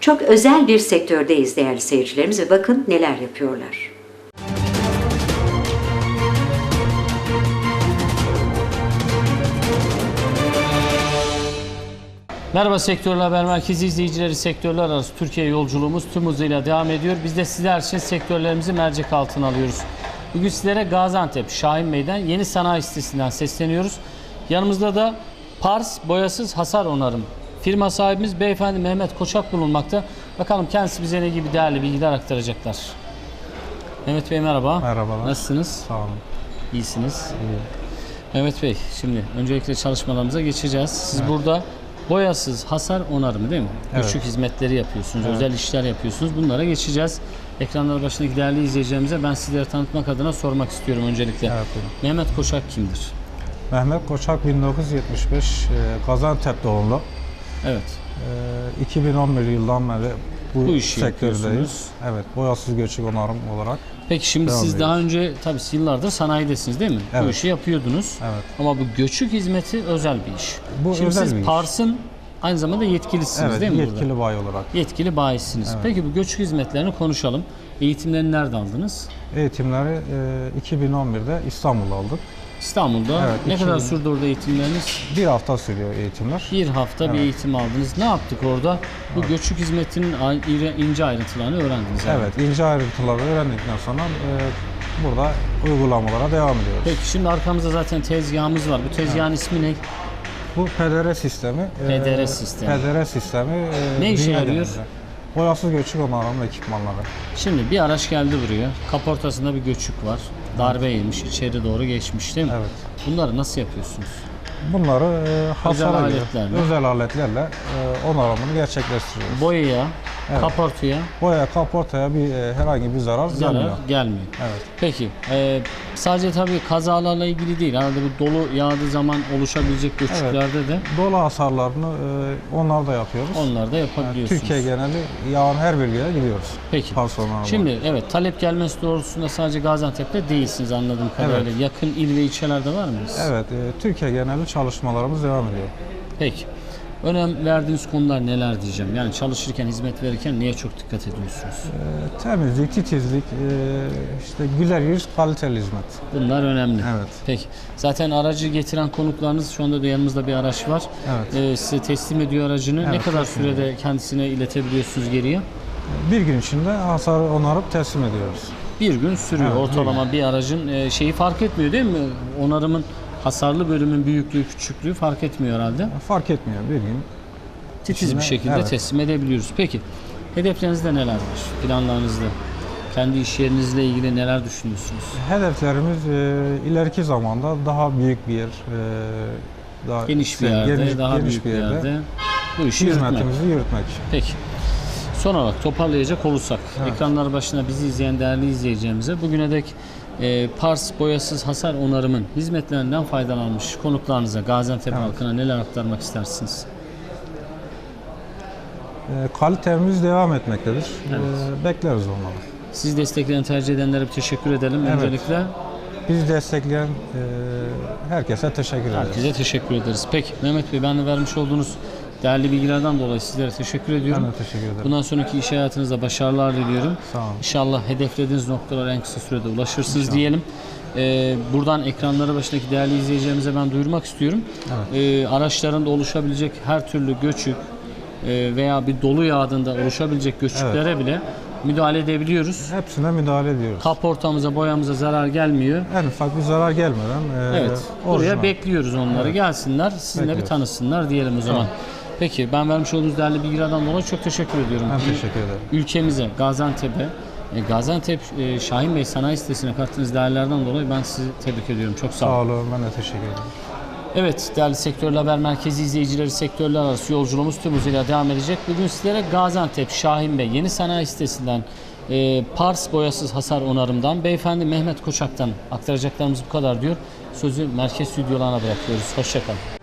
çok özel bir sektördeyiz değerli seyircilerimiz ve bakın neler yapıyorlar. Merhaba Sektörler Haber Merkezi izleyicileri, sektörler arası Türkiye yolculuğumuz tüm hızıyla devam ediyor. Biz de sizler için sektörlerimizi mercek altına alıyoruz. Bugün sizlere Gaziantep Şahin Bey'den yeni sanayi sitesinden sesleniyoruz. Yanımızda da Pars Boyasız Hasar Onarım firma sahibimiz Beyefendi Mehmet Koçak bulunmakta. Bakalım kendisi bize ne gibi değerli bilgiler aktaracaklar. Mehmet Bey merhaba. Merhabalar. Nasılsınız? Sağ olun. İyisiniz. İyi. Mehmet Bey, şimdi öncelikle çalışmalarımıza geçeceğiz. Siz burada boyasız hasar onarımı değil mi? Evet. Küçük hizmetleri yapıyorsunuz, Evet. özel işler yapıyorsunuz. Bunlara geçeceğiz. Ekranlar başındaki değerli izleyicilerimize ben sizleri tanıtmak adına sormak istiyorum öncelikle. Evet, buyurun. Mehmet Koçak kimdir? Mehmet Koçak 1975 Gaziantep doğumlu. Evet. 2011 yıldan beri bu işi yapıyorsunuz. sektördeyiz. Evet, boyasız göçük onarım olarak. Peki şimdi Devam siz ediyoruz. daha önce tabii siz yıllardır sanayidesiniz değil mi? Bu Evet. işi yapıyordunuz. Evet. Ama bu göçük hizmeti özel bir iş. Bu şimdi özel siz bir iş. Pars'ın aynı zamanda yetkilisiniz Evet, değil mi yetkili burada? bayi olarak. Yetkili bayisiniz. Evet. Peki bu göçük hizmetlerini konuşalım. Eğitimlerini nerede aldınız? Eğitimleri 2011'de İstanbul'da aldık. İstanbul'da. Evet, Ne kadar 2000 sürdü orada eğitimleriniz? Bir hafta sürüyor eğitimler. Bir hafta bir Evet. eğitim aldınız. Ne yaptık orada? Bu göçük hizmetinin ince ayrıntılarını öğrendiniz. herhalde. Evet, ince ayrıntıları öğrendikten sonra burada uygulamalara devam ediyoruz. Peki şimdi arkamızda zaten tezgahımız var. Bu tezgahın ismi ne? Bu PDR sistemi. PDR sistemi. PDR sistemi. Ne işe dünya yarıyor? genelinde. Boyasız göçük onarım ekipmanları. Şimdi bir araç geldi buraya. Kaportasında bir göçük var. Darbe yemiş, içeri doğru geçmiş değil mi? Evet. Bunları nasıl yapıyorsunuz? Bunları hasara göre, aletlerle. özel aletlerle onarımını gerçekleştiriyoruz. Boyaya, Evet. kaportaya Boya, kaportaya herhangi bir zarar gelmiyor. gelmiyor. Evet. Peki, sadece tabii kazalarla ilgili değil. Herhalde bu dolu yağdığı zaman oluşabilecek göçüklerde de Dolu hasarlarını onlar da yapıyoruz. onları da yapabiliyorsunuz. Türkiye geneli yağın her bölgeye gidiyoruz. Peki. Pars onarımı. Şimdi evet, talep gelmesi doğrultusunda sadece Gaziantep'te değilsiniz anladığım kadarıyla. Evet. Yakın il ve ilçelerde var mıyız? Evet, Türkiye geneli çalışmalarımız devam ediyor. Peki. Önem verdiğiniz konular neler diyeceğim? Yani çalışırken, hizmet verirken neye çok dikkat ediyorsunuz? Temizlik, titizlik, işte güler yüz, kaliteli hizmet. Bunlar önemli. Evet. Peki. Zaten aracı getiren konuklarınız, şu anda da yanımızda bir araç var. Evet. Size teslim ediyor aracını. Ne Evet, kadar teslim sürede kendisine iletebiliyorsunuz geriye? Bir gün içinde hasarı onarıp teslim ediyoruz. Bir gün sürüyor. Evet, Ortalama bir aracın şeyi fark etmiyor değil mi? Onarımın hasarlı bölümün büyüklüğü, küçüklüğü fark etmiyor herhalde. Fark etmiyor, bir gün. Titiz İçine- bir şekilde evet. teslim edebiliyoruz. Peki, hedeflerinizde neler var? Planlarınızda? Kendi iş yerinizle ilgili neler düşünüyorsunuz? Hedeflerimiz ileriki zamanda daha büyük bir yer, daha Geniş bir yerde, geniş- daha geniş büyük bir yerde bu işi yürütmek. hizmetimizi yürütmek. Peki. Son olarak toparlayacak olursak, Evet. ekranlar başına bizi izleyen değerli izleyicilerimize bugüne dek Pars Boyasız Hasar Onarım'ın hizmetlerinden faydalanmış konuklarınıza, Gaziantep halkına neler aktarmak istersiniz? Kalitemiz devam etmektedir. Evet. Bekleriz onları. Siz destekleyen, tercih edenlere bir teşekkür edelim. Evet. Öncelikle Bizi destekleyen herkese teşekkür ederiz. herkese teşekkür ederiz. Peki Mehmet Bey, ben de vermiş olduğunuz değerli bilgilerden dolayı sizlere teşekkür ediyorum. Ben de teşekkür ederim. Bundan sonraki iş hayatınızda başarılar diliyorum. Sağ olun. İnşallah hedeflediğiniz noktalara en kısa sürede ulaşırsınız diyelim. Buradan ekranları başındaki değerli izleyicilerimize ben duyurmak istiyorum. Araçlarında oluşabilecek her türlü göçük veya bir dolu yağdığında oluşabilecek göçüklere bile müdahale edebiliyoruz. Hepsine müdahale ediyoruz. Kaportamıza, boyamıza zarar gelmiyor. En ufak bir zarar gelmeden Evet. Buraya orijinal. bekliyoruz onları. Gelsinler, sizinle bir Bekliyoruz. tanışsınlar diyelim o zaman. Peki, ben vermiş olduğunuz değerli bilgilerden dolayı çok teşekkür ediyorum. Ben teşekkür ederim. Ülkemize, Gaziantep'e, Gaziantep Şahin Bey Sanayi Sitesi'ne kattığınız değerlerden dolayı ben sizi tebrik ediyorum. Çok sağ olun. Sağ olun, ben de teşekkür ederim. Evet, değerli Sektörler Haber Merkezi izleyicileri, sektörler arası yolculuğumuz tüm hızıyla devam edecek. Bugün sizlere Gaziantep Şahin Bey Yeni Sanayi Sitesi'nden Pars Boyasız Hasar Onarım'dan Beyefendi Mehmet Koçak'tan aktaracaklarımız bu kadar diyor. Sözü merkez stüdyolarına bırakıyoruz. Hoşça kalın.